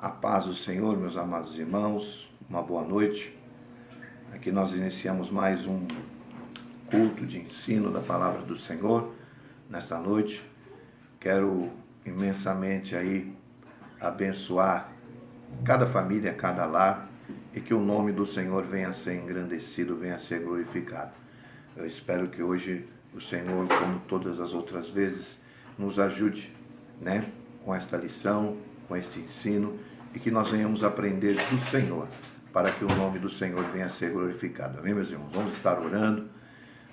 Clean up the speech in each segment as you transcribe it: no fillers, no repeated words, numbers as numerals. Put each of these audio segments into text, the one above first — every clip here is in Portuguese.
A paz do Senhor, meus amados irmãos, uma boa noite. Aqui nós iniciamos mais um culto de ensino da palavra do Senhor nesta noite. Quero imensamente aí abençoar cada família, cada lar, e que o nome do Senhor venha a ser engrandecido, venha a ser glorificado. Eu espero que hoje o Senhor, como todas as outras vezes, nos ajude, com esta lição, com este ensino, e que nós venhamos aprender do Senhor, para que o nome do Senhor venha a ser glorificado. Amém, meus irmãos? Vamos estar orando,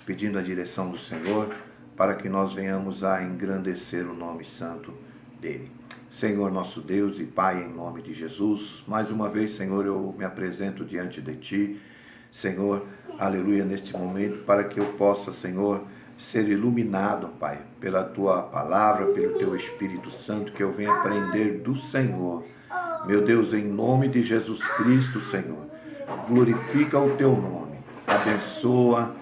pedindo a direção do Senhor, para que nós venhamos a engrandecer o nome santo dele. Senhor, nosso Deus e Pai, em nome de Jesus, mais uma vez, Senhor, eu me apresento diante de Ti, Senhor, aleluia, neste momento, para que eu possa, Senhor, ser iluminado, Pai, pela Tua palavra, pelo Teu Espírito Santo, que eu venha aprender do Senhor. Meu Deus, em nome de Jesus Cristo, Senhor, glorifica o Teu nome, abençoa,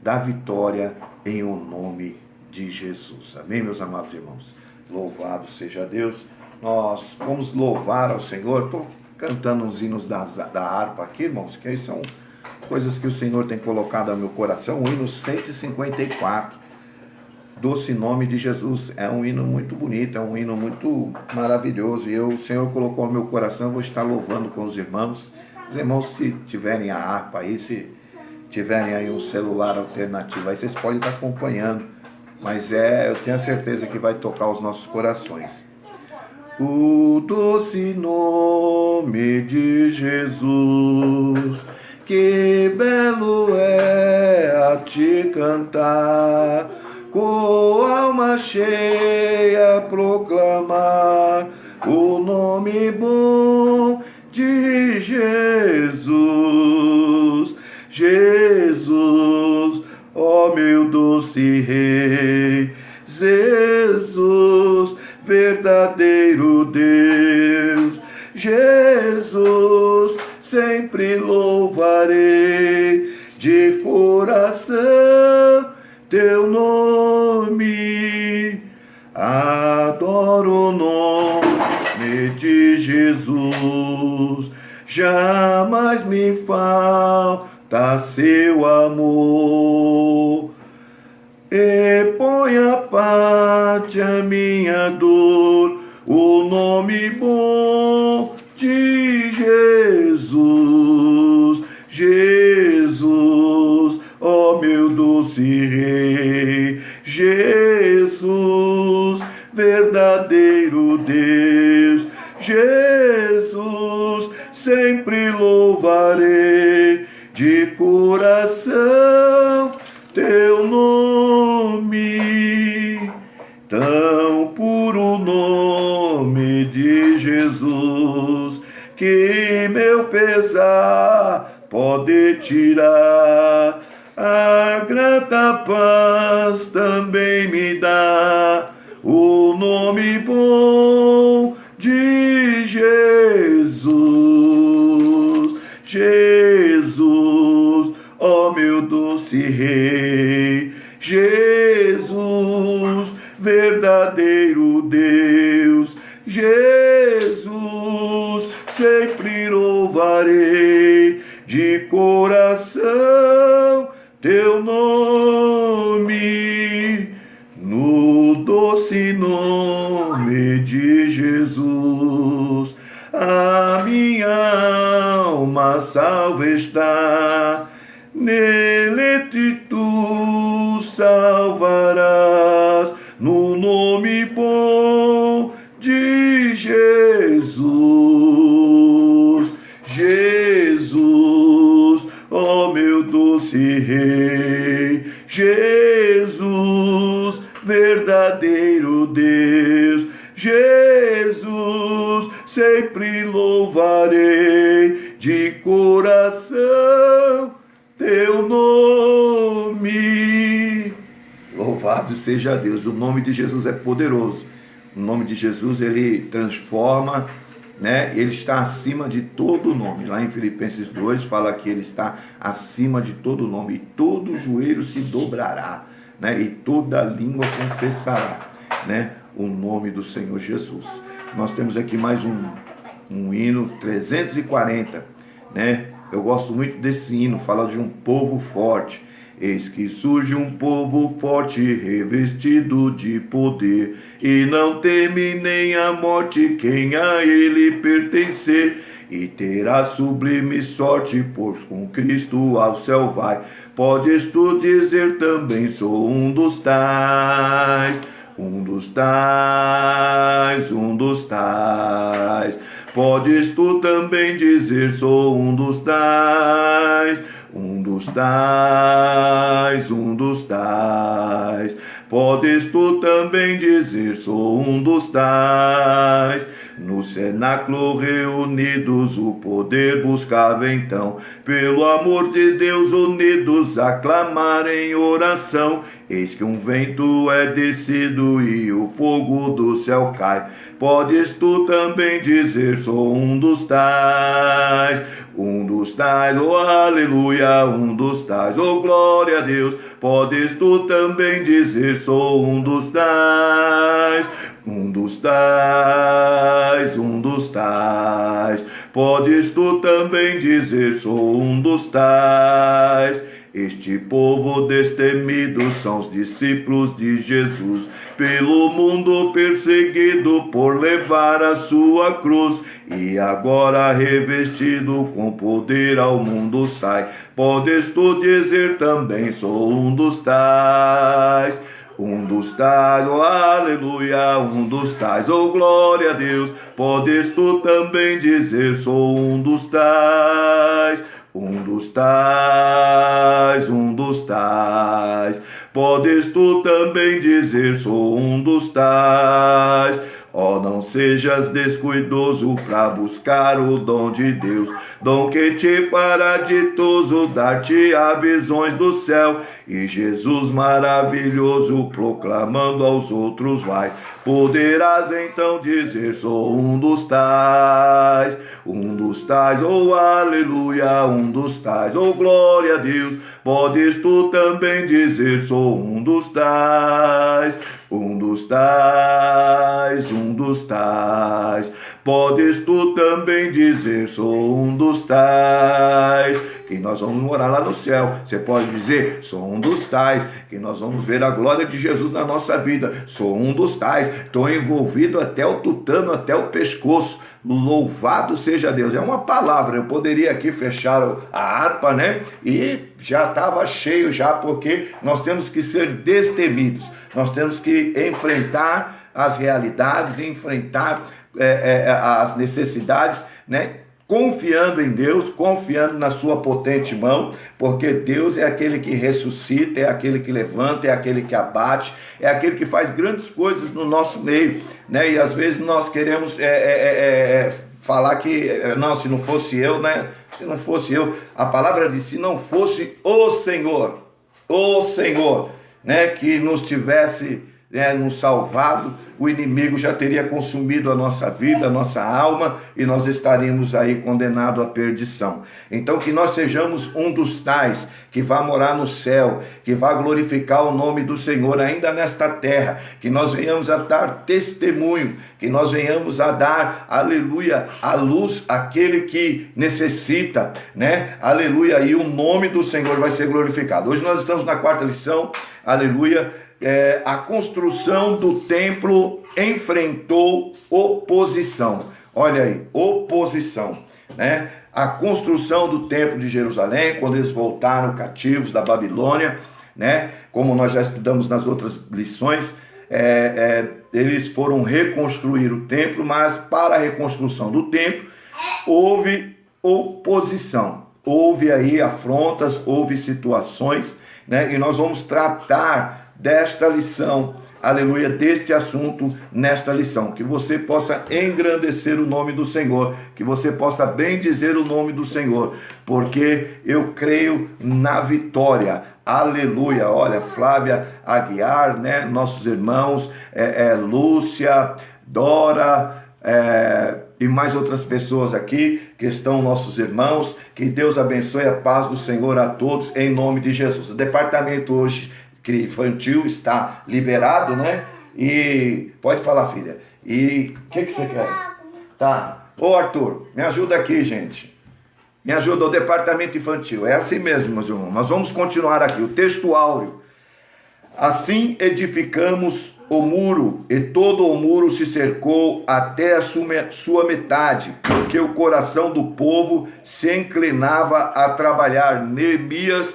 dá vitória em o nome de Jesus. Amém, meus amados irmãos? Louvado seja Deus. Nós vamos louvar ao Senhor. Estou cantando uns hinos da harpa aqui, irmãos, que aí são coisas que o Senhor tem colocado ao meu coração. O hino 154, Doce Nome de Jesus. É um hino muito bonito, é um hino muito maravilhoso. E o Senhor colocou ao meu coração, eu vou estar louvando com os irmãos. Os irmãos, se tiverem a harpa aí, se tiverem aí um celular alternativo, aí vocês podem estar acompanhando. Mas eu tenho a certeza que vai tocar os nossos corações. O doce nome de Jesus, que belo é a te cantar, com alma cheia proclamar o nome bom de Jesus. Jesus, ó meu doce Rei, Jesus, verdadeiro Deus, Jesus, sempre louvarei de coração teu nome. Adoro o nome de Jesus, jamais me falta seu amor. E põe a parte a minha dor, o nome bom de Jesus. Jesus, ó meu doce Rei, Jesus, verdadeiro Deus, Jesus, sempre louvarei de coração teu nome. Tão puro nome de Jesus, que meu pesar pode tirar, a grata paz também me dá, o nome bom de Jesus. Jesus, ó meu doce Rei, Jesus, verdadeiro Deus, Jesus, sempre louvarei de coração teu nome. No doce nome de Jesus, a minha alma salva está, nele tu salvarás, no nome bom de Jesus. Jesus, ó meu doce Rei, Jesus, verdadeiro Deus, Jesus, sempre louvarei de coração teu nome. Louvado seja Deus. O nome de Jesus é poderoso. O nome de Jesus, ele transforma, Ele está acima de todo nome. Lá em Filipenses 2 fala que ele está acima de todo nome, e todo joelho se dobrará, e toda língua confessará, o nome do Senhor Jesus. Nós temos aqui mais um um hino 340, né? Eu gosto muito desse hino, fala de um povo forte. Eis que surge um povo forte, revestido de poder, e não teme nem a morte quem a ele pertencer, e terá sublime sorte, pois com Cristo ao céu vai. Podes tu dizer também, sou um dos tais, um dos tais, um dos tais. Podes tu também dizer, sou um dos tais, um dos tais, um dos tais. Podes tu também dizer, sou um dos tais. No cenáculo reunidos o poder buscava então, pelo amor de Deus unidos a clamar em oração. Eis que um vento é descido e o fogo do céu cai. Podes tu também dizer, sou um dos tais, oh aleluia, um dos tais, oh glória a Deus. Podes tu também dizer, sou um dos tais, um dos tais, um dos tais. Podes tu também dizer, sou um dos tais. Este povo destemido são os discípulos de Jesus, pelo mundo perseguido por levar a sua cruz, e agora revestido com poder ao mundo sai. Podes tu dizer também, sou um dos tais, oh aleluia, um dos tais, oh glória a Deus. Podes tu também dizer, sou um dos tais, um dos tais, um dos tais. Podes tu também dizer, sou um dos tais. Ó, não sejas descuidoso para buscar o dom de Deus, dom que te fará ditoso, dar-te-á visões do céu, e Jesus maravilhoso, proclamando aos outros vai. Poderás então dizer, sou um dos tais, oh aleluia, um dos tais, oh glória a Deus. Podes tu também dizer, sou um dos tais, um dos tais, um dos tais. Podes tu também dizer, sou um dos tais, que nós vamos morar lá no céu. Você pode dizer, sou um dos tais, que nós vamos ver a glória de Jesus na nossa vida. Sou um dos tais, estou envolvido até o tutano, até o pescoço. Louvado seja Deus. É uma palavra, eu poderia aqui fechar a harpa, né? E já estava cheio já, porque nós temos que ser destemidos. Nós temos que enfrentar as realidades, enfrentar as necessidades, né? Confiando em Deus, confiando na sua potente mão, porque Deus é aquele que ressuscita, é aquele que levanta, é aquele que abate, é aquele que faz grandes coisas no nosso meio, né? E às vezes nós queremos falar que, não, se não fosse eu, né? Se não fosse eu, a palavra diz, se não fosse o Senhor, né? Que nos tivesse nos salvado, o inimigo já teria consumido a nossa vida, a nossa alma, e nós estaríamos aí condenados à perdição. Então que nós sejamos um dos tais, que vá morar no céu, que vá glorificar o nome do Senhor ainda nesta terra, que nós venhamos a dar testemunho, que nós venhamos a dar, aleluia, a luz àquele que necessita, né? Aleluia, e o nome do Senhor vai ser glorificado. Hoje nós estamos na quarta lição, aleluia. A construção do templo enfrentou oposição. Olha aí, oposição, né? A construção do templo de Jerusalém, quando eles voltaram cativos da Babilônia, né? Como nós já estudamos nas outras lições, eles foram reconstruir o templo, mas para a reconstrução do templo houve oposição. Houve aí afrontas, houve situações, né? E nós vamos tratar desta lição, aleluia, deste assunto nesta lição, que você possa engrandecer o nome do Senhor, que você possa bendizer o nome do Senhor, porque eu creio na vitória, aleluia. Olha, Flávia Aguiar, né, nossos irmãos, Lúcia, Dora, e mais outras pessoas aqui, que estão nossos irmãos, que Deus abençoe a paz do Senhor a todos, em nome de Jesus. O departamento hoje infantil está liberado, né? E pode falar, filha. E o que você quer? Tá. Ô Arthur, me ajuda aqui, gente. Me ajuda o departamento infantil. É assim mesmo, meus irmãos. Nós vamos continuar aqui. O texto áureo. Assim edificamos o muro, e todo o muro se cercou até a sua metade, porque o coração do povo se inclinava a trabalhar. Neemias,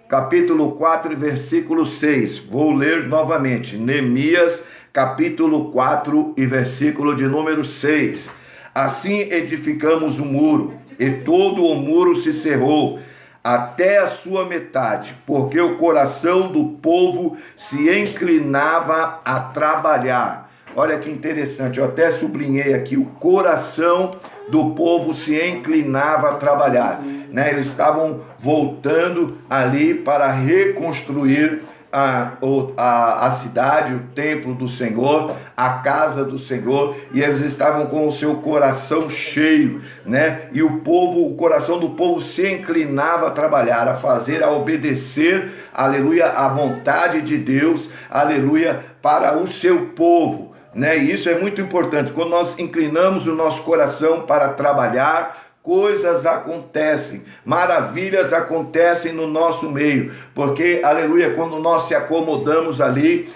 capítulo 4, versículo 6. Vou ler novamente. Neemias, capítulo 4 e versículo de número 6. Assim edificamos o muro, e todo o muro se cerrou até a sua metade, porque o coração do povo se inclinava a trabalhar. Olha que interessante, eu até sublinhei aqui, o coração do povo se inclinava a trabalhar, né? Eles estavam voltando ali para reconstruir a cidade, o templo do Senhor, a casa do Senhor, e eles estavam com o seu coração cheio, né? E o coração do povo se inclinava a trabalhar, a fazer, a obedecer, aleluia, a vontade de Deus, aleluia, para o seu povo, né? E isso é muito importante. Quando nós inclinamos o nosso coração para trabalhar, coisas acontecem, maravilhas acontecem no nosso meio, porque, aleluia, quando nós se acomodamos ali,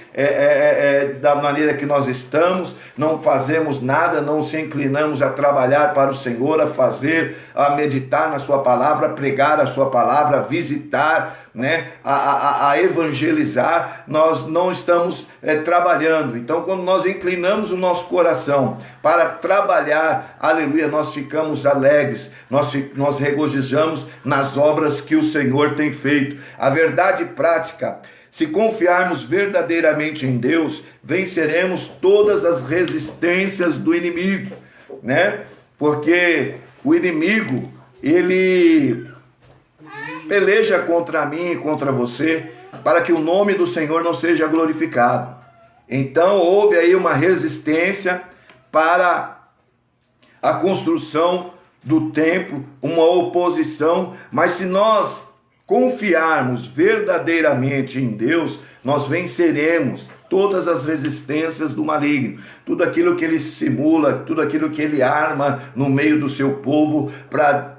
da maneira que nós estamos, não fazemos nada, não se inclinamos a trabalhar para o Senhor, a fazer, a meditar na sua palavra, a pregar a sua palavra, a visitar, né, a evangelizar, nós não estamos trabalhando. Então, quando nós inclinamos o nosso coração para trabalhar, aleluia, nós ficamos alegres, nós regozijamos nas obras que o Senhor tem feito. A verdade prática: se confiarmos verdadeiramente em Deus, venceremos todas as resistências do inimigo, né? Porque o inimigo, ele peleja contra mim e contra você, para que o nome do Senhor não seja glorificado. Então houve aí uma resistência para a construção do templo, uma oposição, mas se nós confiarmos verdadeiramente em Deus, nós venceremos todas as resistências do maligno, tudo aquilo que ele simula, tudo aquilo que ele arma no meio do seu povo para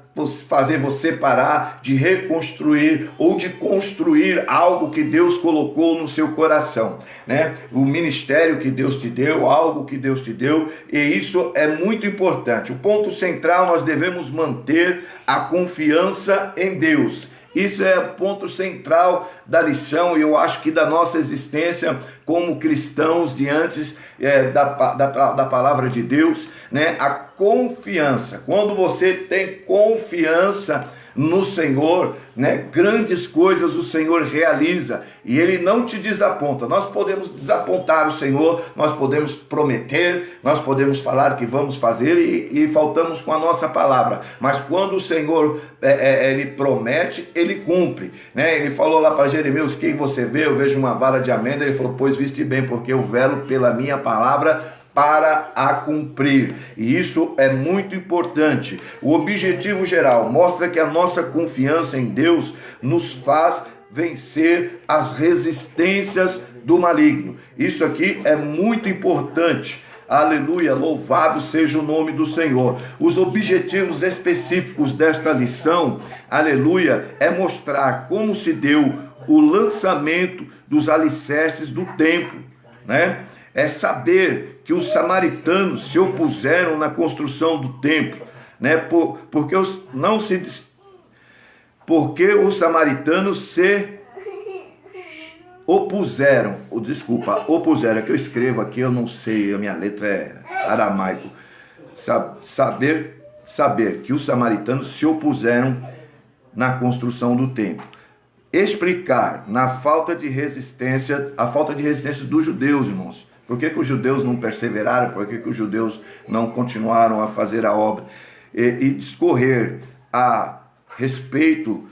fazer você parar de reconstruir ou de construir algo que Deus colocou no seu coração, né? O ministério que Deus te deu, algo que Deus te deu, e isso é muito importante. O ponto central: nós devemos manter a confiança em Deus. Isso é o ponto central da lição, e eu acho que da nossa existência como cristãos diante da palavra de Deus, né? A confiança. Quando você tem confiança no Senhor, né, grandes coisas o Senhor realiza, e Ele não te desaponta. Nós podemos desapontar o Senhor, nós podemos prometer, nós podemos falar que vamos fazer e faltamos com a nossa palavra, mas quando o Senhor Ele promete, Ele cumpre, né? Ele falou lá para Jeremias: quem você vê? Eu vejo uma vara de amêndoa. Ele falou: pois viste bem, porque eu velo pela minha palavra para a cumprir. E isso é muito importante. O objetivo geral mostra que a nossa confiança em Deus nos faz vencer as resistências do maligno. Isso aqui é muito importante. Aleluia, louvado seja o nome do Senhor. Os objetivos específicos desta lição, aleluia, é mostrar como se deu o lançamento dos alicerces do templo, né? É saber que os samaritanos se opuseram na construção do templo, né? Porque os samaritanos se opuseram. Opuseram, é que eu escrevo aqui, eu não sei, a minha letra é aramaico. Saber que os samaritanos se opuseram na construção do templo. Explicar a falta de resistência dos judeus, irmãos. Por que os judeus não perseveraram? Por que os judeus não continuaram a fazer a obra? E discorrer a respeito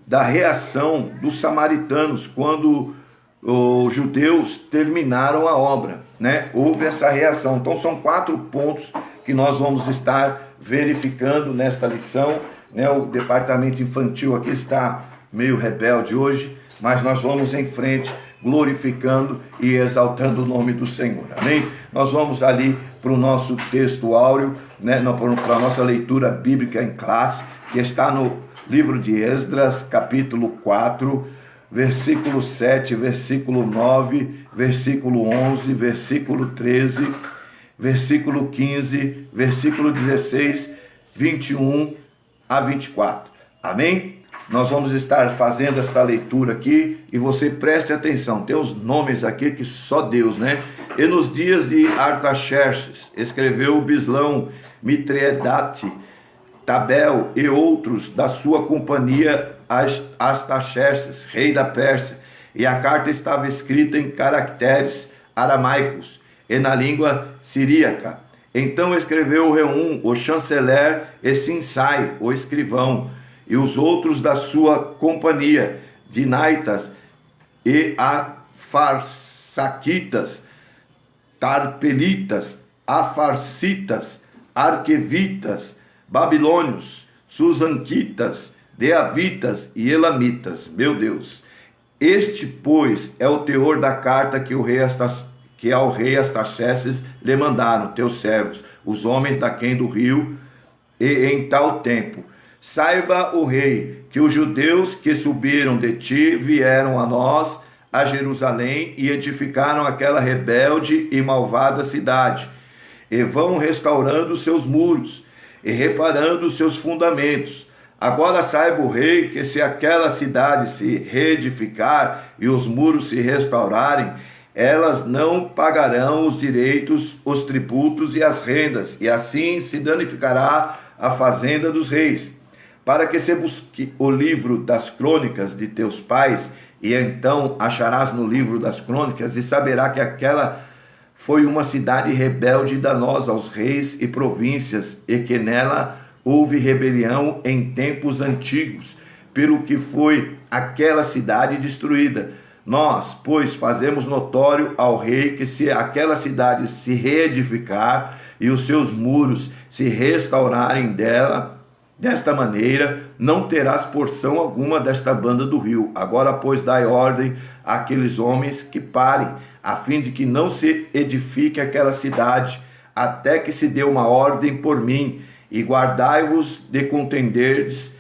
da reação dos samaritanos quando os judeus terminaram a obra, né? Houve essa reação. Então são 4 pontos que nós vamos estar verificando nesta lição, né? O departamento infantil aqui está meio rebelde hoje, mas nós vamos em frente, glorificando e exaltando o nome do Senhor, amém? Nós vamos ali para o nosso texto áureo, né, para a nossa leitura bíblica em classe, que está no livro de Esdras, capítulo 4, versículo 7, versículo 9, versículo 11, versículo 13, versículo 15, versículo 16, 21 a 24. Amém? Nós vamos estar fazendo esta leitura aqui e você preste atenção. Tem os nomes aqui que só Deus, né? E nos dias de Artaxerxes, escreveu Bislão, Mitredate, Tabel e outros da sua companhia Artaxerxes, rei da Pérsia, e a carta estava escrita em caracteres aramaicos e na língua siríaca. Então escreveu Reum, o chanceler, e Sinsai, o escrivão, e os outros da sua companhia, Dinaitas e Afarsaquitas, Tarpelitas, Afarsitas, Arquevitas, Babilônios, Susanquitas, Deavitas e Elamitas. Meu Deus! Este, pois, é o teor da carta que ao rei Artaxerxes lhe mandaram, teus servos, os homens daquém do rio, e em tal tempo. Saiba o rei que os judeus que subiram de ti vieram a nós, a Jerusalém, e edificaram aquela rebelde e malvada cidade, e vão restaurando seus muros, e reparando seus fundamentos. Agora saiba o rei que se aquela cidade se reedificar e os muros se restaurarem, elas não pagarão os direitos, os tributos e as rendas, e assim se danificará a fazenda dos reis. Para que se busque o livro das crônicas de teus pais, e então acharás no livro das crônicas, e saberá que aquela foi uma cidade rebelde e danosa aos reis e províncias, e que nela houve rebelião em tempos antigos, pelo que foi aquela cidade destruída. Nós, pois, fazemos notório ao rei que se aquela cidade se reedificar e os seus muros se restaurarem desta maneira, não terás porção alguma desta banda do rio. Agora, pois, dai ordem àqueles homens que parem, a fim de que não se edifique aquela cidade, até que se dê uma ordem por mim, e guardai-vos de cometerdes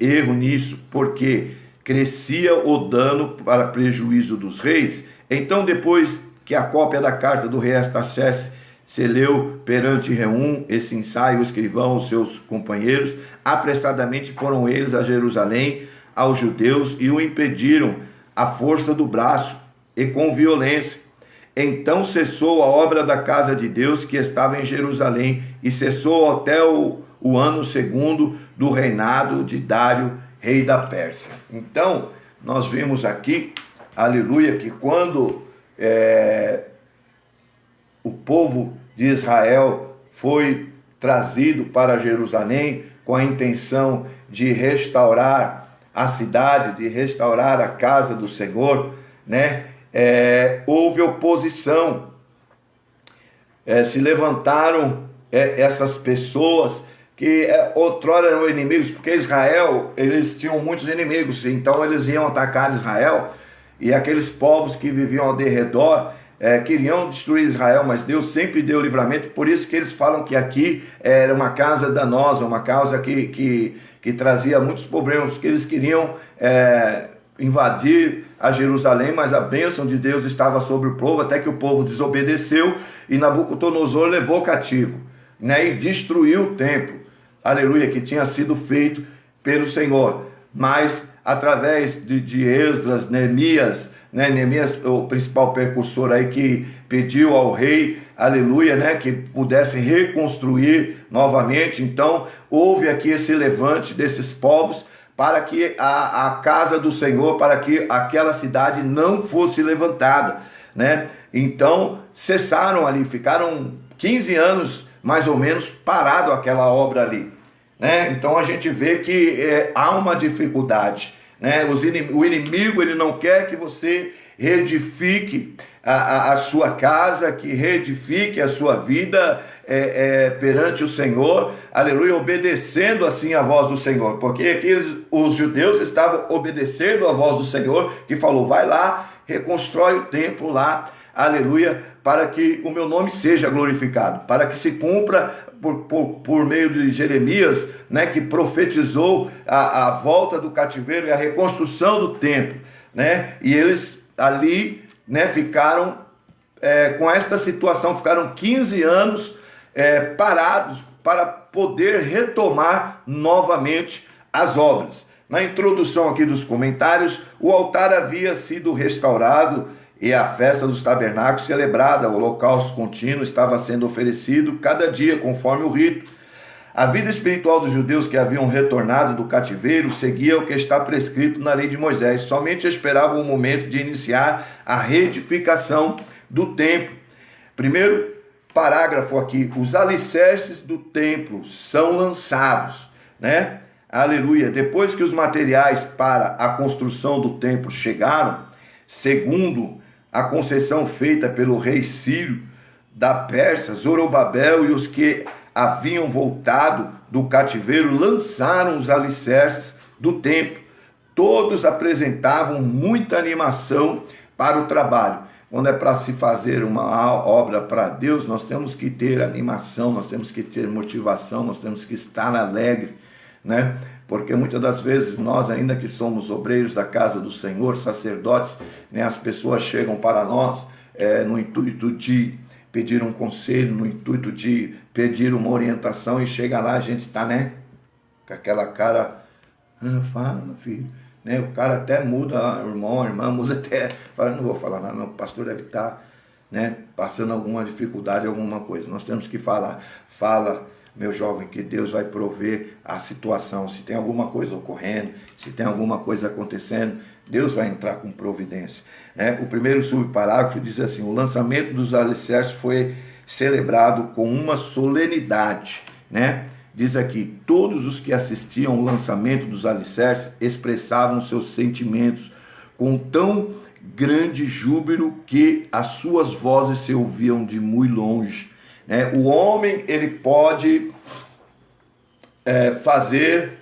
erro nisso, porque crescia o dano para prejuízo dos reis. Então, depois que a cópia da carta do rei Artaxerxes se leu perante Reum, esse ensaio, o escrivão, os seus companheiros, apressadamente foram eles a Jerusalém, aos judeus, e o impediram à força do braço e com violência. Então cessou a obra da casa de Deus que estava em Jerusalém, e cessou até o ano segundo do reinado de Dário, rei da Pérsia. Então, nós vimos aqui, aleluia, que quando o povo de Israel foi trazido para Jerusalém com a intenção de restaurar a cidade, de restaurar a casa do Senhor, né? Houve oposição, se levantaram essas pessoas que outrora eram inimigos, porque Israel, eles tinham muitos inimigos, então eles iam atacar Israel, e aqueles povos que viviam ao derredor queriam destruir Israel, mas Deus sempre deu livramento. Por isso que eles falam que aqui era uma casa danosa, uma casa que trazia muitos problemas, porque eles queriam invadir a Jerusalém, mas a bênção de Deus estava sobre o povo, até que o povo desobedeceu, e Nabucodonosor levou cativo, né, e destruiu o templo, aleluia, que tinha sido feito pelo Senhor. Mas através de Esdras, Neemias, né, Neemias, o principal percursor aí, que pediu ao rei, aleluia, né, que pudesse reconstruir novamente. Então houve aqui esse levante desses povos para que a casa do Senhor, para que aquela cidade não fosse levantada, né? Então cessaram ali, ficaram 15 anos mais ou menos parado aquela obra ali, né? Então a gente vê que há uma dificuldade, né? O inimigo, ele não quer que você reedifique a sua casa, que reedifique a sua vida perante o Senhor, aleluia, obedecendo assim a voz do Senhor, porque aqui os judeus estavam obedecendo a voz do Senhor, que falou, vai lá, reconstrói o templo lá, aleluia, para que o meu nome seja glorificado, para que se cumpra por meio de Jeremias, né, que profetizou a volta do cativeiro e a reconstrução do templo, né, e eles ali, né, ficaram com esta situação, ficaram 15 anos parados para poder retomar novamente as obras. Na introdução aqui dos comentários, o altar havia sido restaurado e a festa dos tabernáculos celebrada, o holocausto contínuo estava sendo oferecido cada dia conforme o rito. A vida espiritual dos judeus que haviam retornado do cativeiro seguia o que está prescrito na lei de Moisés, somente esperavam o momento de iniciar a reedificação do templo. Primeiro parágrafo aqui, os alicerces do templo são lançados, né? Aleluia. Depois que os materiais para a construção do templo chegaram, segundo a concessão feita pelo rei Ciro da Pérsia, Zorobabel e os que haviam voltado do cativeiro lançaram os alicerces do templo. Todos apresentavam muita animação para o trabalho. Quando é para se fazer uma obra para Deus, nós temos que ter animação, nós temos que ter motivação, nós temos que estar alegre, né? Porque muitas das vezes nós, ainda que somos obreiros da casa do Senhor, sacerdotes, né, as pessoas chegam para nós no intuito de pedir um conselho, no intuito de pedir uma orientação, e chega lá, a gente está, né, com aquela cara, fala, filho, né, o cara até muda, o irmão, a irmã muda até, fala, não vou falar nada, não, o pastor deve estar, né, passando alguma dificuldade, alguma coisa. Nós temos que falar, fala, meu jovem, que Deus vai prover a situação. Se tem alguma coisa ocorrendo, se tem alguma coisa acontecendo, Deus vai entrar com providência, né? O primeiro subparágrafo diz assim: o lançamento dos alicerces foi celebrado com uma solenidade, né? Diz aqui, todos os que assistiam ao lançamento dos alicerces expressavam seus sentimentos com tão grande júbilo que as suas vozes se ouviam de muito longe. O homem, ele pode fazer,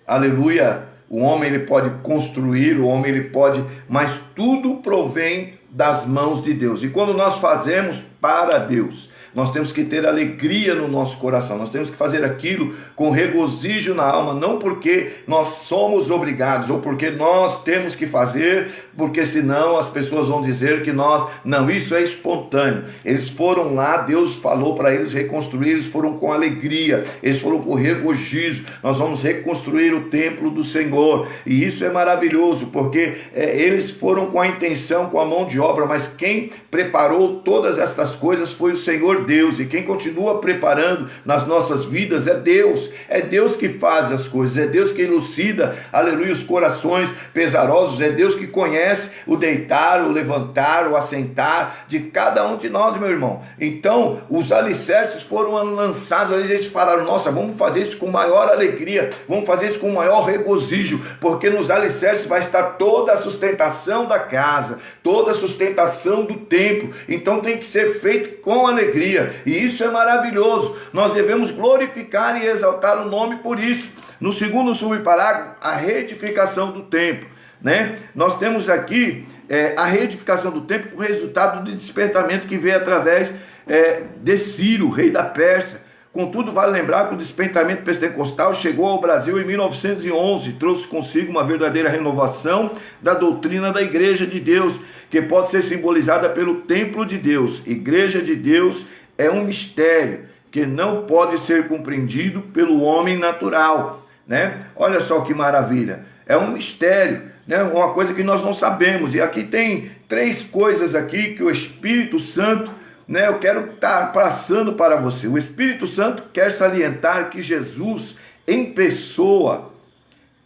aleluia, o homem ele pode construir, o homem ele pode, mas tudo provém das mãos de Deus. E quando nós fazemos para Deus, nós temos que ter alegria no nosso coração, nós temos que fazer aquilo com regozijo na alma, não porque nós somos obrigados, ou porque nós temos que fazer, porque senão as pessoas vão dizer que não, isso é espontâneo. Eles foram lá, Deus falou para eles reconstruir, eles foram com alegria, eles foram com regozijo. Nós vamos reconstruir o templo do Senhor, e isso é maravilhoso, porque eles foram com a intenção, com a mão de obra, mas quem preparou todas estas coisas foi o Senhor Deus, e quem continua preparando nas nossas vidas é Deus que faz as coisas, é Deus que elucida, aleluia, os corações pesarosos, é Deus que conhece o deitar, o levantar, o assentar de cada um de nós, meu irmão. Então, os alicerces foram lançados, eles falaram, nossa, vamos fazer isso com maior alegria, vamos fazer isso com maior regozijo, porque nos alicerces vai estar toda a sustentação da casa, toda a sustentação do templo, então tem que ser feito com alegria. E isso é maravilhoso. Nós devemos glorificar e exaltar o nome por isso. No segundo subparágrafo, a reedificação do templo, né? Nós temos aqui a reedificação do templo, o resultado do despertamento que veio através de Ciro, rei da Pérsia. Contudo, vale lembrar que o despertamento pentecostal chegou ao Brasil em 1911, trouxe consigo uma verdadeira renovação da doutrina da Igreja de Deus, que pode ser simbolizada pelo templo de Deus. Igreja de Deus é um mistério que não pode ser compreendido pelo homem natural, né? Olha só que maravilha, é um mistério, né? Uma coisa que nós não sabemos. E aqui tem 3 coisas aqui que o Espírito Santo, né, eu quero estar passando para você. O Espírito Santo quer salientar que Jesus, em pessoa,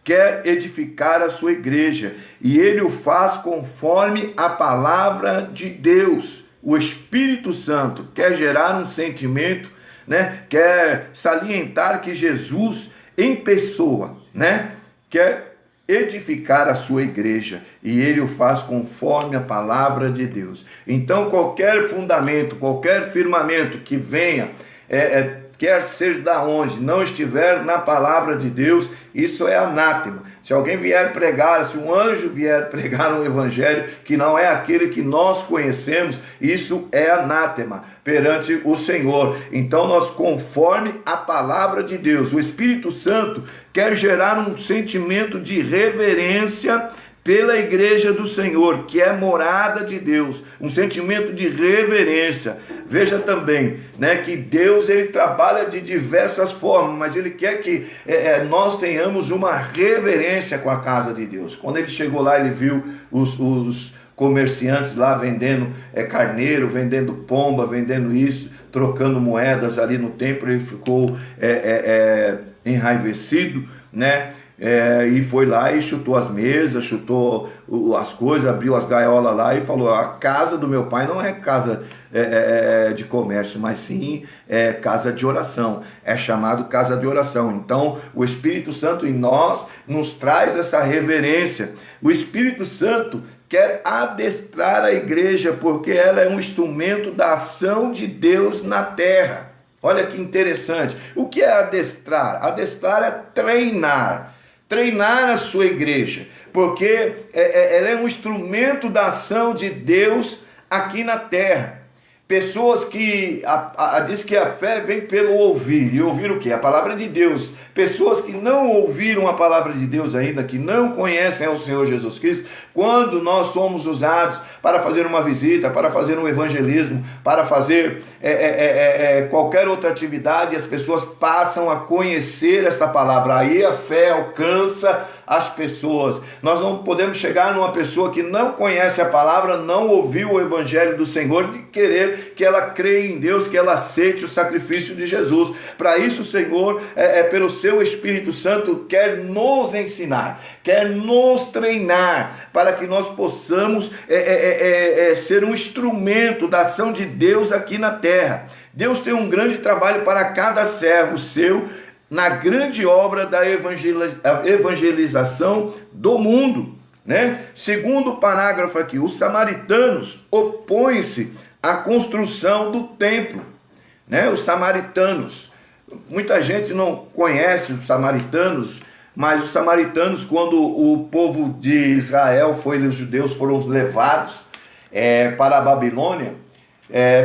quer edificar a sua igreja, e ele o faz conforme a palavra de Deus. O Espírito Santo quer gerar um sentimento, né? Quer salientar que Jesus, em pessoa, né, quer edificar a sua igreja, e ele o faz conforme a palavra de Deus. Então qualquer fundamento, qualquer firmamento que venha quer ser da onde, não estiver na palavra de Deus, isso é anátema. Se alguém vier pregar, se um anjo vier pregar um evangelho que não é aquele que nós conhecemos, isso é anátema perante o Senhor. Então nós, conforme a palavra de Deus, o Espírito Santo quer gerar um sentimento de reverência pela igreja do Senhor, que é morada de Deus, um sentimento de reverência. Veja também, né, que Deus, ele trabalha de diversas formas, mas ele quer que nós tenhamos uma reverência com a casa de Deus. Quando ele chegou lá, ele viu os comerciantes lá vendendo carneiro, vendendo pomba, vendendo isso, trocando moedas ali no templo. Ele ficou enraivecido, né? E foi lá e chutou as mesas, chutou as coisas, abriu as gaiolas lá e falou: a casa do meu pai não é casa de comércio, mas sim casa de oração, é chamado casa de oração. Então o Espírito Santo em nós nos traz essa reverência. O Espírito Santo quer adestrar a igreja, porque ela é um instrumento da ação de Deus na terra. Olha que interessante. O que é adestrar? Adestrar é treinar a sua igreja, porque ela é um instrumento da ação de Deus aqui na terra. Pessoas que diz que a fé vem pelo ouvir, e ouvir o quê? A palavra de Deus. Pessoas que não ouviram a palavra de Deus ainda, que não conhecem ao Senhor Jesus Cristo, quando nós somos usados para fazer uma visita, para fazer um evangelismo, para fazer qualquer outra atividade, as pessoas passam a conhecer essa palavra, aí a fé alcança as pessoas. Nós não podemos chegar numa pessoa que não conhece a palavra, não ouviu o evangelho do Senhor, de querer que ela creia em Deus, que ela aceite o sacrifício de Jesus. Para isso o Senhor, pelo seu Espírito Santo, quer nos ensinar, quer nos treinar, para que nós possamos ser um instrumento da ação de Deus aqui na terra. Deus tem um grande trabalho para cada servo seu, na grande obra da evangelização do mundo, né? Segundo parágrafo aqui, os samaritanos opõem-se à construção do templo, né? Os samaritanos, muita gente não conhece os samaritanos, mas os samaritanos, quando o povo de Israel os judeus foram levados para a Babilônia,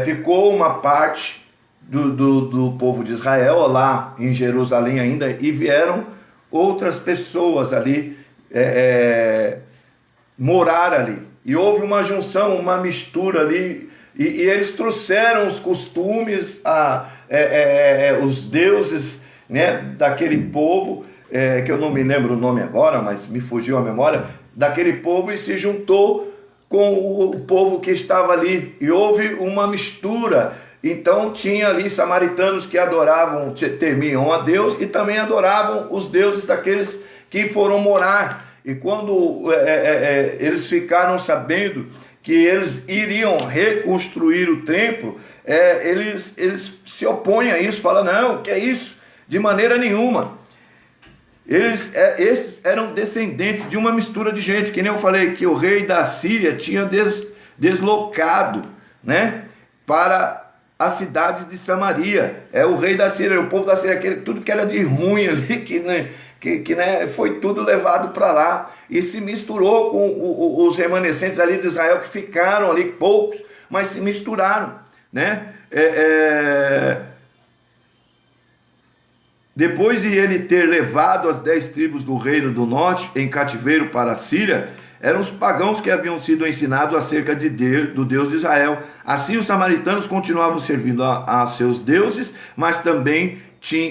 ficou uma parte do povo de Israel lá em Jerusalém ainda, e vieram outras pessoas ali morar ali, e houve uma junção, uma mistura ali, e eles trouxeram os costumes, os deuses, né, daquele povo, que eu não me lembro o nome agora, mas me fugiu a memória, daquele povo, e se juntou com o povo que estava ali, e houve uma mistura. Então tinha ali samaritanos que adoravam, temiam a Deus, e também adoravam os deuses daqueles que foram morar. E quando eles ficaram sabendo que eles iriam reconstruir o templo, eles se opõem a isso, falam: não, que é isso? De maneira nenhuma. Esses eram descendentes de uma mistura de gente, que nem eu falei, que o rei da Síria tinha deslocado, né, para a cidade de Samaria. O rei da Síria, o povo da Síria, tudo que era de ruim ali, que foi tudo levado para lá, e se misturou com os remanescentes ali de Israel, que ficaram ali, poucos, mas se misturaram, né? Depois de ele ter levado as 10 tribos do reino do norte em cativeiro para a Síria, eram os pagãos que haviam sido ensinados acerca do Deus de Israel. Assim os samaritanos continuavam servindo a seus deuses, mas também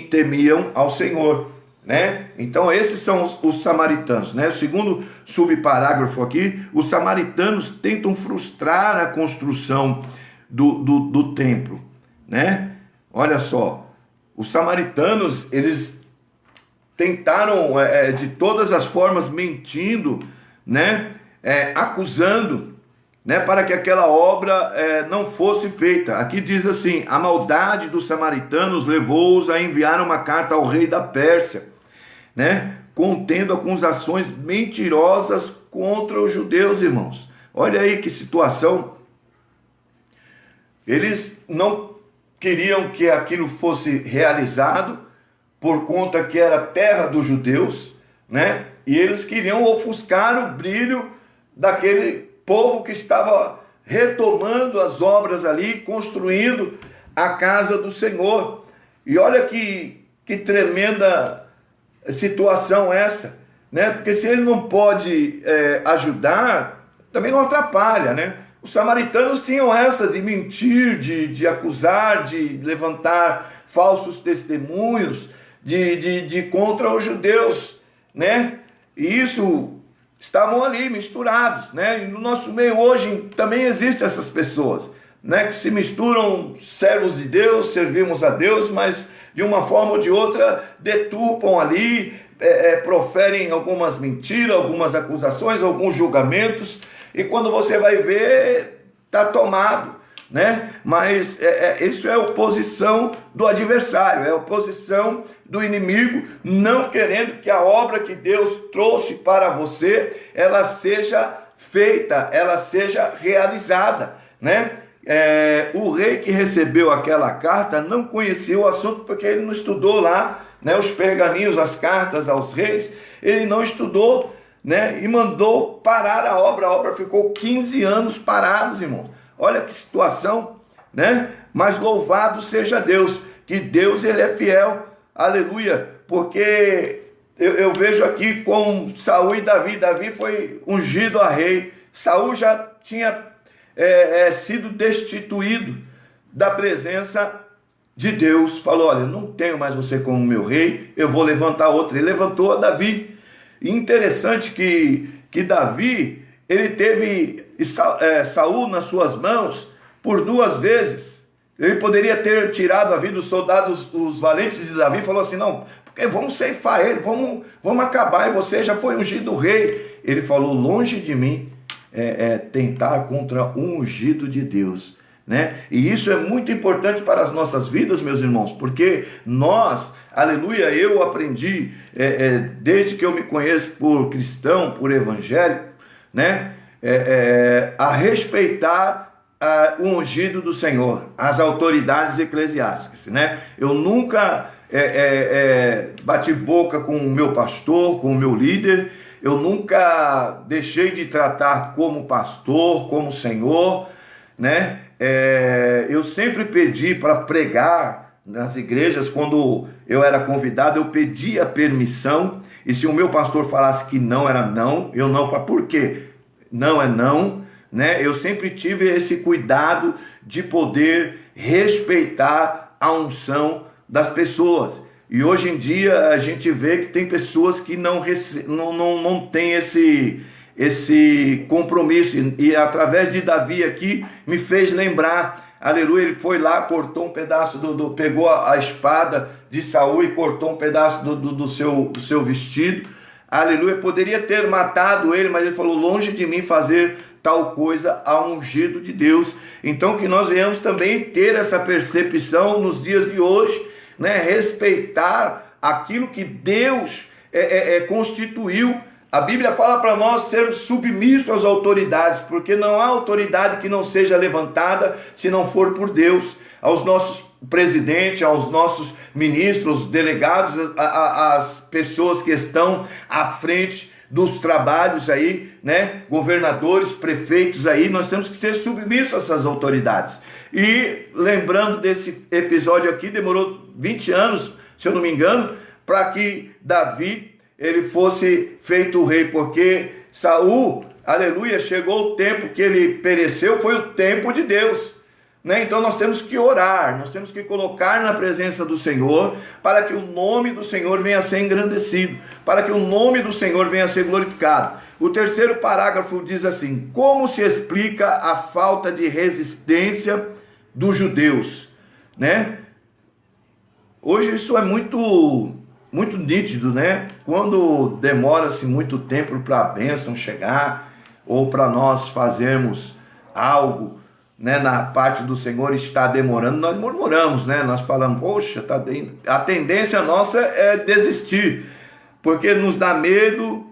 temiam ao Senhor, né? Então esses são os samaritanos, né? O segundo subparágrafo aqui: os samaritanos tentam frustrar a construção do templo, né? Olha só, os samaritanos, eles tentaram de todas as formas, mentindo, né, acusando, né, para que aquela obra não fosse feita. Aqui diz assim: a maldade dos samaritanos levou-os a enviar uma carta ao rei da Pérsia, né, contendo acusações mentirosas contra os judeus, irmãos. Olha aí que situação. Eles não queriam que aquilo fosse realizado, por conta que era terra dos judeus, né? E eles queriam ofuscar o brilho daquele povo que estava retomando as obras ali, construindo a casa do Senhor. E olha que tremenda situação essa, né? Porque se ele não pode ajudar, também não atrapalha, né? Os samaritanos tinham essa de mentir, de acusar, de levantar falsos testemunhos, de contra os judeus, né? E isso estavam ali misturados, né? E no nosso meio hoje também existem essas pessoas, né? Que se misturam, servos de Deus, servimos a Deus, mas de uma forma ou de outra deturpam ali, proferem algumas mentiras, algumas acusações, alguns julgamentos, e quando você vai ver, está tomado, né? Mas isso é a oposição do adversário, é a oposição do inimigo, não querendo que a obra que Deus trouxe para você, ela seja feita, ela seja realizada, né? O rei que recebeu aquela carta não conhecia o assunto, porque ele não estudou lá, né, os pergaminhos, as cartas aos reis, ele não estudou, né, e mandou parar a obra ficou 15 anos parados, irmão. Olha que situação, né? Mas louvado seja Deus, que Deus ele é fiel, aleluia, porque eu vejo aqui com Saul e Davi. Davi foi ungido a rei, Saul já tinha sido destituído da presença de Deus, falou: olha, não tenho mais você como meu rei, eu vou levantar outro. Ele levantou a Davi. E interessante que Davi, ele teve Saul nas suas mãos por 2 vezes. Ele poderia ter tirado a vida dos soldados, os valentes de Davi, falou assim: não, porque vamos ceifar ele, vamos acabar, e você já foi ungido rei. Ele falou: longe de mim tentar contra um ungido de Deus, né? E isso é muito importante para as nossas vidas, meus irmãos, porque nós, aleluia, eu aprendi desde que eu me conheço por cristão, por evangélico, né? A respeitar o ungido do Senhor, as autoridades eclesiásticas, né? Eu nunca bati boca com o meu pastor, com o meu líder. Eu nunca deixei de tratar como pastor, como Senhor, né? Eu sempre pedi para pregar nas igrejas. Quando eu era convidado, eu pedia permissão, e se o meu pastor falasse que não, era não, eu não falava. Por quê? Não é não, né? Eu sempre tive esse cuidado de poder respeitar a unção das pessoas. E hoje em dia a gente vê que tem pessoas que não têm esse compromisso. E através de Davi aqui me fez lembrar, aleluia, ele foi lá, cortou um pedaço, pegou a espada de Saul e cortou um pedaço do seu vestido, aleluia. Poderia ter matado ele, mas ele falou: longe de mim fazer tal coisa a ungido de Deus. Então que nós venhamos também ter essa percepção nos dias de hoje, né? Respeitar aquilo que Deus constituiu. A Bíblia fala para nós sermos submissos às autoridades, porque não há autoridade que não seja levantada se não for por Deus. Aos nossos presidentes, aos nossos ministros, delegados, às pessoas que estão à frente dos trabalhos aí, né? Governadores, prefeitos aí, nós temos que ser submissos a essas autoridades. E lembrando desse episódio aqui, demorou 20 anos, se eu não me engano, para que Davi ele fosse feito rei, porque Saul, aleluia, chegou o tempo que ele pereceu, foi o tempo de Deus, né? Então nós temos que orar, nós temos que colocar na presença do Senhor, para que o nome do Senhor venha a ser engrandecido, para que o nome do Senhor venha a ser glorificado. O terceiro parágrafo diz assim: como se explica a falta de resistência dos judeus, né? Hoje isso é muito nítido, né? Quando demora-se muito tempo para a bênção chegar, ou para nós fazermos algo, né, na parte do Senhor está demorando, nós murmuramos, né? Nós falamos: poxa, a tendência nossa é desistir, porque nos dá medo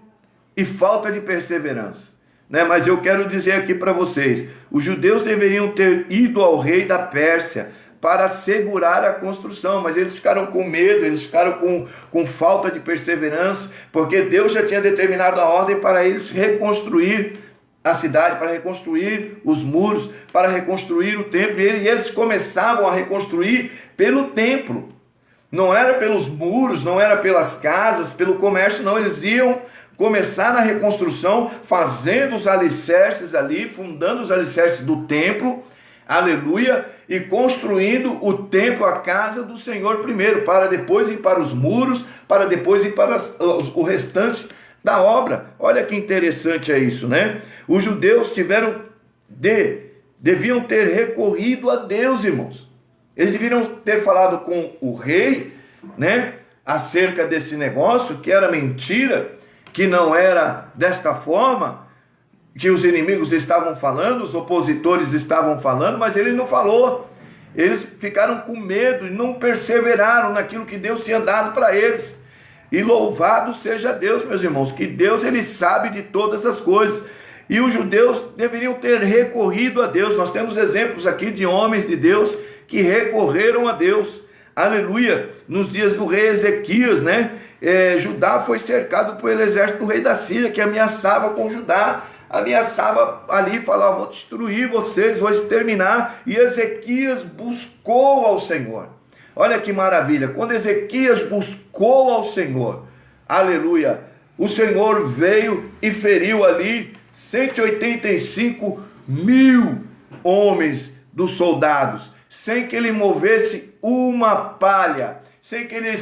e falta de perseverança, né? Mas eu quero dizer aqui para vocês: os judeus deveriam ter ido ao rei da Pérsia para segurar a construção, mas eles ficaram com medo, eles ficaram com falta de perseverança, porque Deus já tinha determinado a ordem para eles reconstruir a cidade, para reconstruir os muros, para reconstruir o templo, e eles começavam a reconstruir pelo templo. Não era pelos muros, não era pelas casas, pelo comércio, não. Eles iam começar na reconstrução, fazendo os alicerces ali, fundando os alicerces do templo, aleluia, e construindo o templo, a casa do Senhor primeiro, para depois ir para os muros, para depois ir para o restante da obra. Olha que interessante é isso, né? Os judeus deviam ter recorrido a Deus, irmãos. Eles deveriam ter falado com o rei, né, acerca desse negócio, que era mentira, que não era desta forma, que os inimigos estavam falando, os opositores estavam falando, mas ele não falou. Eles ficaram com medo e não perseveraram naquilo que Deus tinha dado para eles. E louvado seja Deus, meus irmãos, que Deus, ele sabe de todas as coisas. E os judeus deveriam ter recorrido a Deus. Nós temos exemplos aqui de homens de Deus que recorreram a Deus, aleluia. Nos dias do rei Ezequias, né, Judá foi cercado pelo exército do rei da Síria, que ameaçava com Judá, ameaçava ali, falava: vou destruir vocês, vou exterminar. E Ezequias buscou ao Senhor. Olha que maravilha, quando Ezequias buscou ao Senhor, aleluia, o Senhor veio e feriu ali 185 mil homens dos soldados, sem que ele movesse uma palha, sem que ele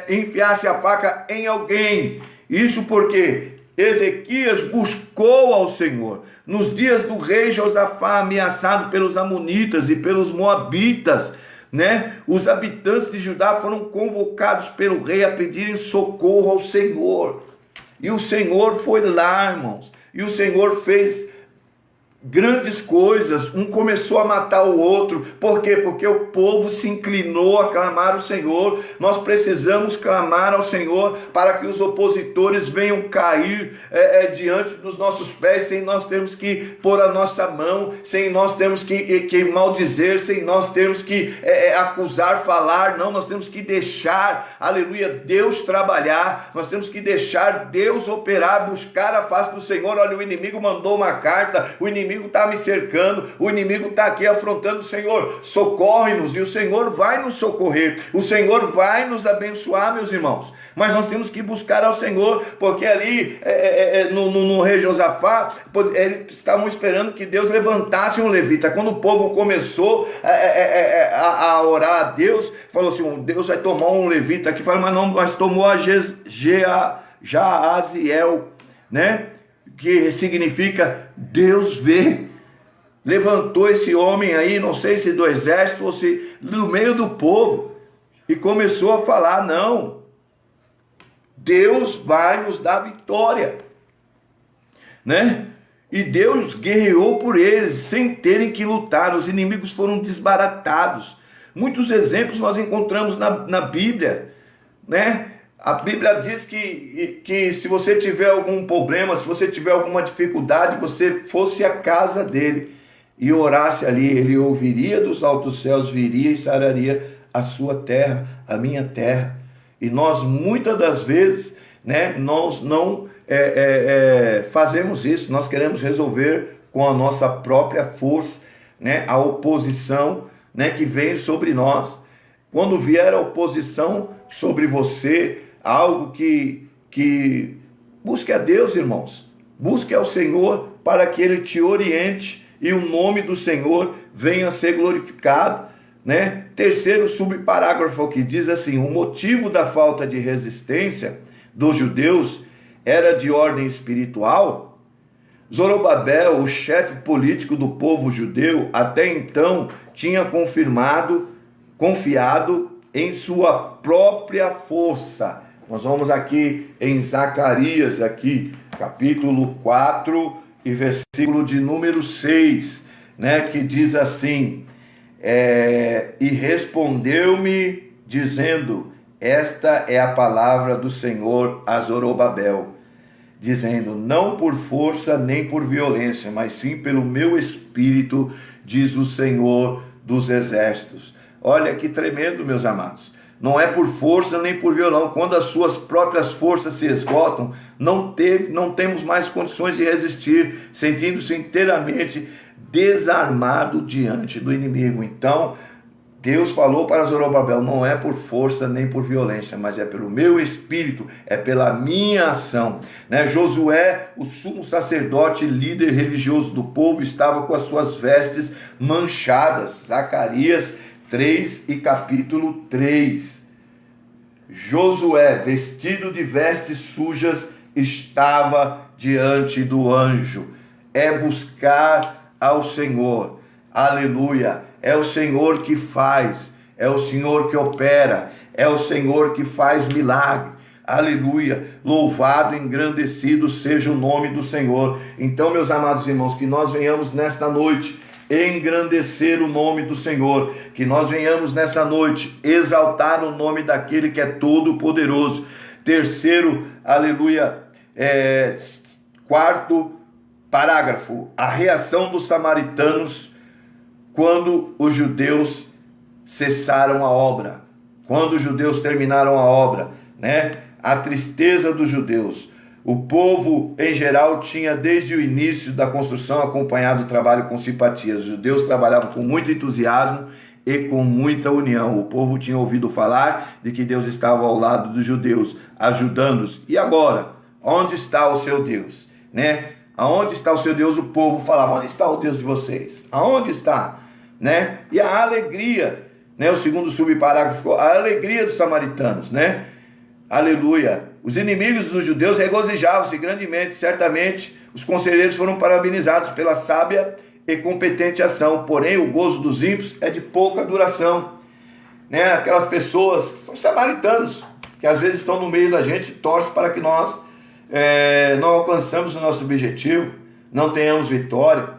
enfiasse a faca em alguém. Isso porque Ezequias buscou ao Senhor. Nos dias do rei Josafá, ameaçado pelos amonitas e pelos moabitas, né, os habitantes de Judá foram convocados pelo rei a pedirem socorro ao Senhor. E o Senhor foi lá, irmãos, e o Senhor fez grandes coisas. Um começou a matar o outro. Por quê? Porque o povo se inclinou a clamar ao Senhor. Nós precisamos clamar ao Senhor para que os opositores venham cair diante dos nossos pés, sem nós termos que pôr a nossa mão, sem nós termos que maldizer, sem nós termos que acusar, falar. Não, nós temos que deixar, aleluia, Deus trabalhar. Nós temos que deixar Deus operar, buscar a face do Senhor. Olha, o inimigo mandou uma carta, o inimigo está me cercando, o inimigo está aqui afrontando. O Senhor, socorre-nos, e o Senhor vai nos socorrer, o Senhor vai nos abençoar, meus irmãos. Mas nós temos que buscar ao Senhor, porque ali no rei Josafá, eles estavam esperando que Deus levantasse um levita. Quando o povo começou a orar a Deus, falou assim: Deus vai tomar um levita aqui. Falou: mas não, mas tomou a Jaaziel, né? Que significa Deus vê. Levantou esse homem aí, não sei se do exército ou se do meio do povo, e começou a falar: não, Deus vai nos dar vitória, né? E Deus guerreou por eles sem terem que lutar. Os inimigos foram desbaratados. Muitos exemplos nós encontramos na Bíblia, né? A Bíblia diz que se você tiver algum problema, se você tiver alguma dificuldade, você fosse à casa dele e orasse ali, ele ouviria dos altos céus, viria e sararia a sua terra, a minha terra. E nós, muitas das vezes, né, nós não fazemos isso. Nós queremos resolver com a nossa própria força, né, a oposição, né, que vem sobre nós. Quando vier a oposição sobre você, algo que busque a Deus, irmãos, busque ao Senhor para que Ele te oriente e o nome do Senhor venha a ser glorificado, né? Terceiro subparágrafo que diz assim: o motivo da falta de resistência dos judeus era de ordem espiritual. Zorobabel, o chefe político do povo judeu, até então tinha confiado em sua própria força. Nós vamos aqui em Zacarias, aqui, capítulo 4 e versículo de número 6, né, que diz assim: e respondeu-me dizendo: esta é a palavra do Senhor a Zorobabel, dizendo: não por força nem por violência, mas sim pelo meu espírito, diz o Senhor dos exércitos. Olha que tremendo, meus amados. Não é por força nem por violão. Quando as suas próprias forças se esgotam, não temos mais condições de resistir, sentindo-se inteiramente desarmado diante do inimigo. Então, Deus falou para Zorobabel: não é por força nem por violência, mas é pelo meu espírito, é pela minha ação. Josué, o sumo sacerdote, líder religioso do povo, estava com as suas vestes manchadas. Zacarias 3 e capítulo 3. Josué, vestido de vestes sujas, estava diante do anjo. É buscar ao Senhor. Aleluia. É o Senhor que faz, é o Senhor que opera, é o Senhor que faz milagre. Aleluia. Louvado, engrandecido seja o nome do Senhor. Então, meus amados irmãos, que nós venhamos nesta noite engrandecer o nome do Senhor, que nós venhamos nessa noite exaltar o nome daquele que é todo poderoso. Terceiro, aleluia, quarto parágrafo, a reação dos samaritanos quando os judeus cessaram a obra, quando os judeus terminaram a obra, a tristeza dos judeus. O povo, em geral, tinha desde o início da construção acompanhado o trabalho com simpatia. Os judeus trabalhavam com muito entusiasmo e com muita união. O povo tinha ouvido falar de que Deus estava ao lado dos judeus, ajudando-os. E agora? Onde está o seu Deus? Aonde está o seu Deus? O povo falava: onde está o Deus de vocês? Aonde está? E a alegria, o segundo subparágrafo, a alegria dos samaritanos, aleluia. Os inimigos dos judeus regozijavam-se grandemente. Certamente os conselheiros foram parabenizados pela sábia e competente ação. Porém, o gozo dos ímpios é de pouca duração. Aquelas pessoas que são samaritanos, que às vezes estão no meio da gente, torcem para que nós não alcançamos o nosso objetivo, não tenhamos vitória.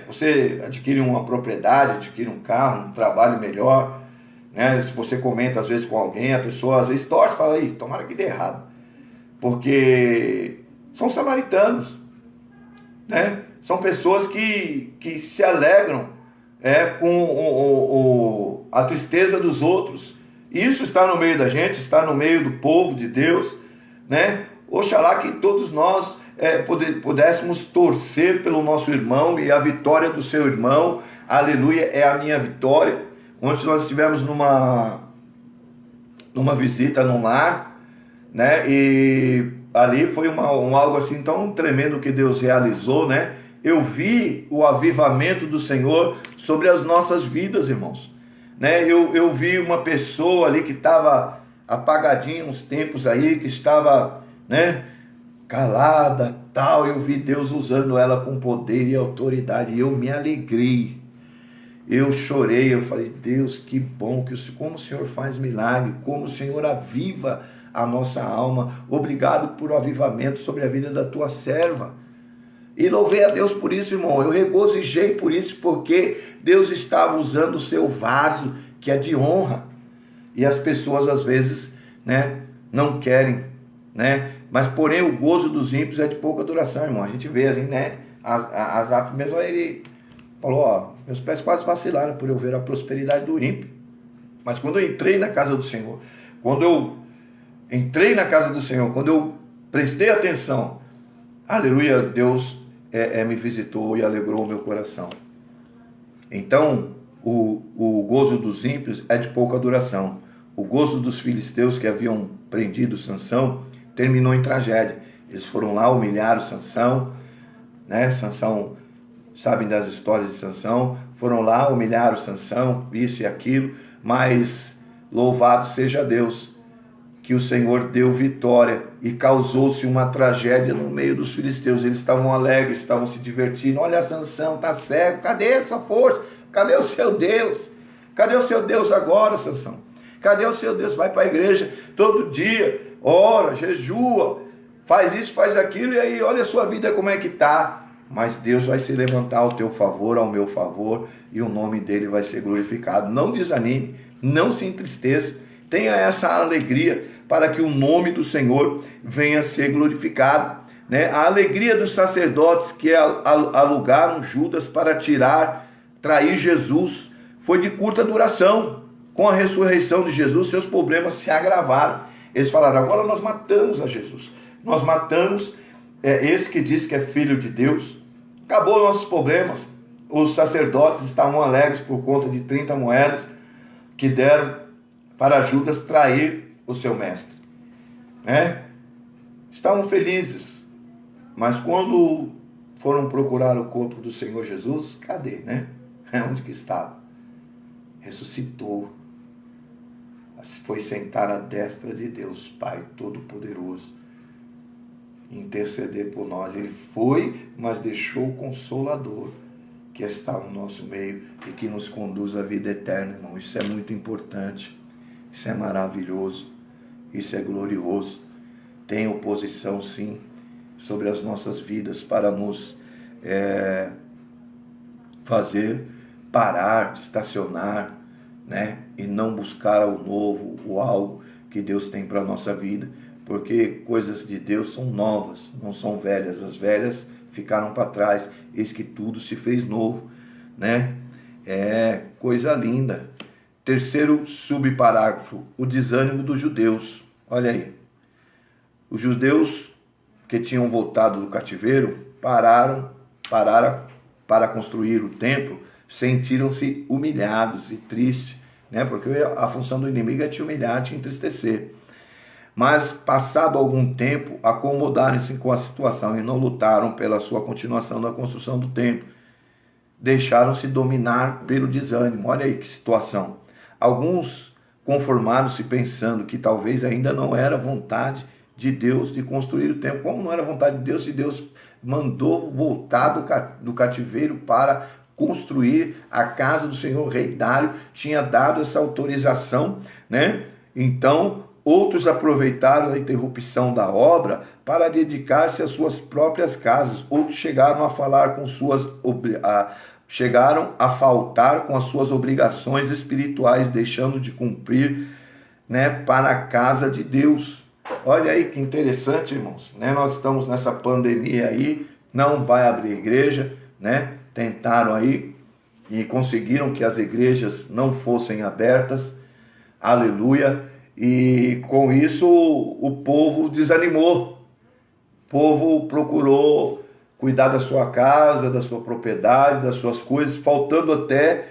Você adquire uma propriedade, adquire um carro, um trabalho melhor. Se você comenta às vezes com alguém, a pessoa às vezes torce e fala: aí, tomara que dê errado, porque são samaritanos, são pessoas que se alegram com a tristeza dos outros. Isso está no meio da gente, está no meio do povo de Deus, Oxalá que todos nós pudéssemos torcer pelo nosso irmão, e a vitória do seu irmão, aleluia, é a minha vitória. Ontem nós estivemos numa visita num lar, e ali foi algo assim tão tremendo que Deus realizou, Eu vi o avivamento do Senhor sobre as nossas vidas, irmãos, Eu vi uma pessoa ali que estava apagadinha uns tempos aí, que estava, calada, tal. Eu vi Deus usando ela com poder e autoridade, e eu me alegrei. Eu chorei, eu falei: Deus, que bom, como o Senhor faz milagre, como o Senhor aviva a nossa alma. Obrigado por o avivamento sobre a vida da tua serva. E louvei a Deus por isso, irmão. Eu regozijei por isso, porque Deus estava usando o seu vaso, que é de honra. E as pessoas às vezes, não querem, Mas porém o gozo dos ímpios é de pouca duração, irmão. A gente vê assim, Asaf mesmo, ele falou: meus pés quase vacilaram por eu ver a prosperidade do ímpio. Mas quando eu entrei na casa do Senhor, quando eu prestei atenção, aleluia, Deus me visitou e alegrou o meu coração. Então, o gozo dos ímpios é de pouca duração. O gozo dos filisteus que haviam prendido Sansão terminou em tragédia. Eles foram lá, humilharam Sansão, Sansão, sabem das histórias de Sansão, foram lá, humilharam Sansão, isso e aquilo, mas louvado seja Deus, que o Senhor deu vitória e causou-se uma tragédia no meio dos filisteus. Eles estavam alegres, estavam se divertindo. Olha, Sansão está cego, cadê a sua força? Cadê o seu Deus? Cadê o seu Deus agora, Sansão? Cadê o seu Deus? Vai para a igreja todo dia, ora, jejua, faz isso, faz aquilo, e aí olha a sua vida como é que está. Mas Deus vai se levantar ao teu favor, ao meu favor, e o nome dele vai ser glorificado. Não desanime, não se entristeça, tenha essa alegria para que o nome do Senhor venha a ser glorificado. A alegria dos sacerdotes que alugaram Judas para trair Jesus foi de curta duração. Com a ressurreição de Jesus, seus problemas se agravaram. Eles falaram, agora nós matamos a Jesus. Nós matamos esse que diz que é filho de Deus. Acabou nossos problemas. Os sacerdotes estavam alegres por conta de 30 moedas que deram para Judas trair o seu mestre. Estavam felizes. Mas quando foram procurar o corpo do Senhor Jesus, cadê, Onde que estava? Ressuscitou. Foi sentar à destra de Deus, Pai Todo-Poderoso, interceder por nós. Ele foi, mas deixou o Consolador, que está no nosso meio e que nos conduz à vida eterna, irmão. Isso é muito importante, isso é maravilhoso, isso é glorioso. Tem oposição, sim, sobre as nossas vidas para nos fazer parar, estacionar, e não buscar o novo, o algo que Deus tem para a nossa vida, porque coisas de Deus são novas, não são velhas. As velhas ficaram para trás, eis que tudo se fez novo, É coisa linda. Terceiro subparágrafo, o desânimo dos judeus. Olha aí, os judeus que tinham voltado do cativeiro pararam para construir o templo, sentiram-se humilhados e tristes, porque a função do inimigo é te humilhar, te entristecer. Mas, passado algum tempo, acomodaram-se com a situação e não lutaram pela sua continuação da construção do templo. Deixaram-se dominar pelo desânimo. Olha aí que situação. Alguns conformaram-se pensando que talvez ainda não era vontade de Deus de construir o templo. Como não era vontade de Deus, se Deus mandou voltar do cativeiro para construir a casa do Senhor, o rei Dário tinha dado essa autorização, Então, outros aproveitaram a interrupção da obra para dedicar-se às suas próprias casas. Outros chegaram a faltar com as suas obrigações espirituais, deixando de cumprir, para a casa de Deus. Olha aí que interessante, irmãos, Nós estamos nessa pandemia aí, não vai abrir igreja, Tentaram aí e conseguiram que as igrejas não fossem abertas, aleluia, e com isso o povo desanimou. O povo procurou cuidar da sua casa, da sua propriedade, das suas coisas, faltando até,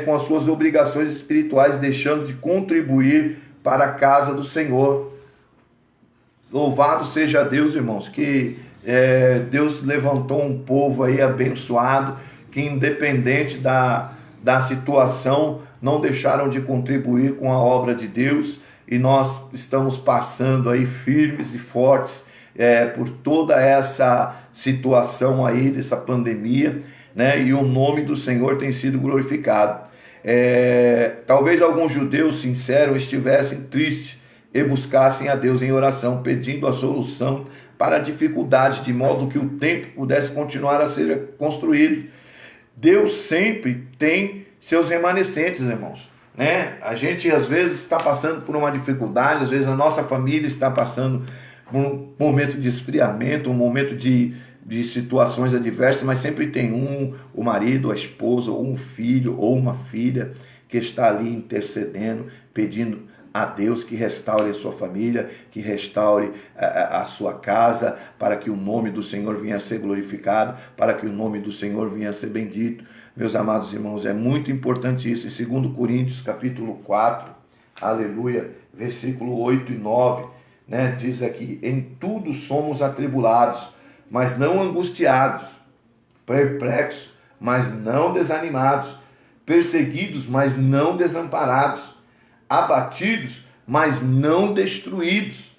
com as suas obrigações espirituais, deixando de contribuir para a casa do Senhor. Louvado seja Deus, irmãos, que Deus levantou um povo aí abençoado, que independente da situação, não deixaram de contribuir com a obra de Deus, e nós estamos passando aí firmes e fortes por toda essa situação aí, dessa pandemia, e o nome do Senhor tem sido glorificado. Talvez alguns judeus sinceros estivessem tristes e buscassem a Deus em oração, pedindo a solução para a dificuldade, de modo que o templo pudesse continuar a ser construído. Deus sempre tem seus remanescentes, irmãos. A gente às vezes está passando por uma dificuldade, às vezes a nossa família está passando por um momento de esfriamento, um momento de situações adversas, mas sempre tem o marido, a esposa, ou um filho, ou uma filha, que está ali intercedendo, pedindo a Deus que restaure a sua família, que restaure a sua casa, para que o nome do Senhor venha a ser glorificado, para que o nome do Senhor venha a ser bendito. Meus amados irmãos, é muito importante isso. Em 2 Coríntios capítulo 4, aleluia, versículo 8 e 9, diz aqui: em tudo somos atribulados, mas não angustiados, perplexos, mas não desanimados, perseguidos, mas não desamparados, abatidos, mas não destruídos.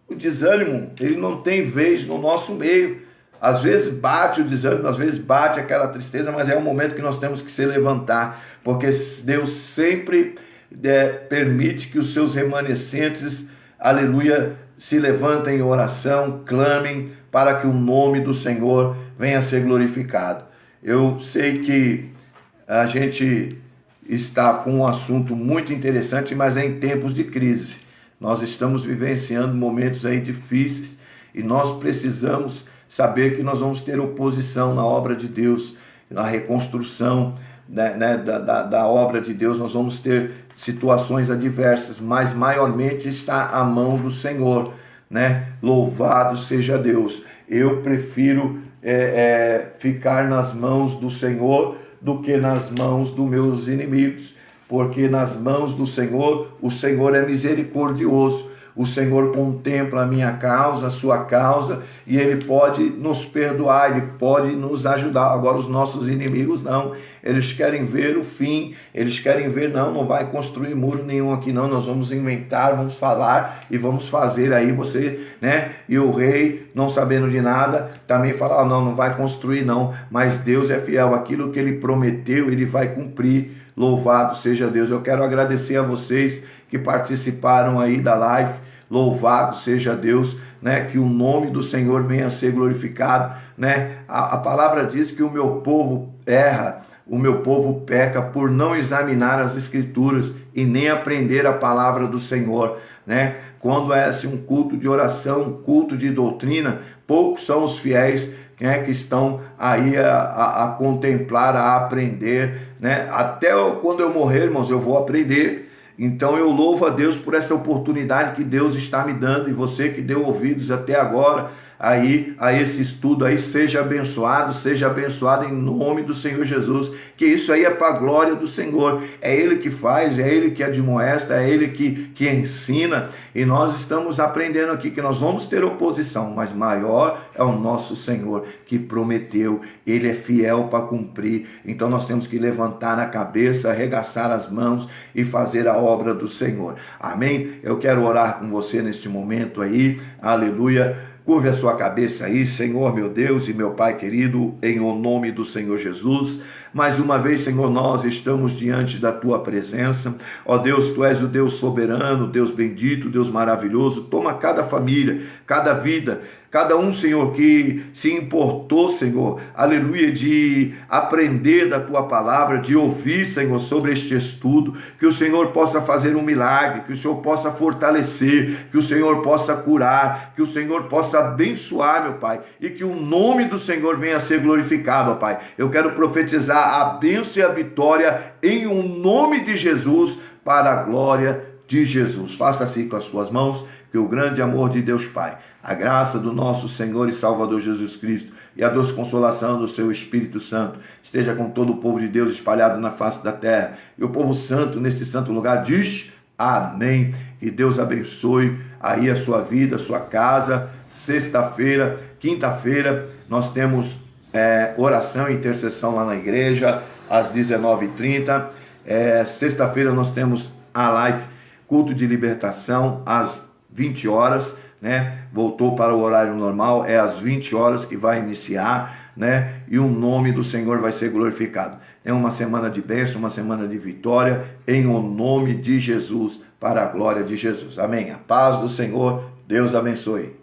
O desânimo, ele não tem vez no nosso meio. Às vezes bate o desânimo, às vezes bate aquela tristeza, mas é um momento que nós temos que se levantar, porque Deus sempre permite que os seus remanescentes, aleluia, se levantem em oração, clamem para que o nome do Senhor venha a ser glorificado. Eu sei que a gente está com um assunto muito interessante, mas é em tempos de crise. Nós estamos vivenciando momentos aí difíceis e nós precisamos saber que nós vamos ter oposição na obra de Deus, na reconstrução, da obra de Deus, nós vamos ter situações adversas, mas maiormente está a mão do Senhor, né? Louvado seja Deus. Eu prefiro ficar nas mãos do Senhor do que nas mãos dos meus inimigos, porque nas mãos do Senhor, o Senhor é misericordioso. O Senhor contempla a minha causa, a sua causa, e Ele pode nos perdoar, Ele pode nos ajudar. Agora os nossos inimigos não, eles querem ver o fim, eles querem ver, não vai construir muro nenhum aqui não, nós vamos inventar, vamos falar e vamos fazer aí você, né? E o rei, não sabendo de nada, também fala, não vai construir não, mas Deus é fiel, aquilo que Ele prometeu, Ele vai cumprir. Louvado seja Deus. Eu quero agradecer a vocês que participaram aí da live. Louvado seja Deus, né? Que o nome do Senhor venha a ser glorificado, né? A palavra diz que o meu povo erra, o meu povo peca por não examinar as escrituras e nem aprender a palavra do Senhor, né? Quando é assim, um culto de oração, um culto de doutrina, poucos são os fiéis, né, que estão aí a contemplar, a aprender, né? Até quando eu morrer, irmãos, eu vou aprender. Então eu louvo a Deus por essa oportunidade que Deus está me dando, e você que deu ouvidos até agora aí a esse estudo aí, seja abençoado em nome do Senhor Jesus, que isso aí é para a glória do Senhor, é Ele que faz, é Ele que admoesta, é Ele que ensina, e nós estamos aprendendo aqui que nós vamos ter oposição, mas maior é o nosso Senhor, que prometeu, Ele é fiel para cumprir. Então nós temos que levantar a cabeça, arregaçar as mãos e fazer a obra do Senhor, amém? Eu quero orar com você neste momento aí, aleluia. Curve a sua cabeça aí, Senhor, meu Deus e meu Pai querido, em o nome do Senhor Jesus. Mais uma vez, Senhor, nós estamos diante da Tua presença. Ó Deus, Tu és o Deus soberano, Deus bendito, Deus maravilhoso. Toma cada família, cada vida, cada um, Senhor, que se importou, Senhor, aleluia, de aprender da Tua palavra, de ouvir, Senhor, sobre este estudo, que o Senhor possa fazer um milagre, que o Senhor possa fortalecer, que o Senhor possa curar, que o Senhor possa abençoar, meu Pai, e que o nome do Senhor venha a ser glorificado, ó Pai. Eu quero profetizar a bênção e a vitória em o nome de Jesus, para a glória de Jesus. Faça assim com as suas mãos, que o grande amor de Deus Pai, a graça do nosso Senhor e Salvador Jesus Cristo e a doce consolação do seu Espírito Santo esteja com todo o povo de Deus espalhado na face da terra. E o povo santo neste santo lugar diz amém. Que Deus abençoe aí a sua vida, a sua casa. Sexta-feira, quinta-feira, nós temos oração e intercessão lá na igreja às 19h30. Sexta-feira nós temos a live culto de libertação às 20 horas, né? Voltou para o horário normal, é às 20 horas que vai iniciar, né? E o nome do Senhor vai ser glorificado. É uma semana de bênção, uma semana de vitória, em o nome de Jesus, para a glória de Jesus. Amém. A paz do Senhor, Deus abençoe.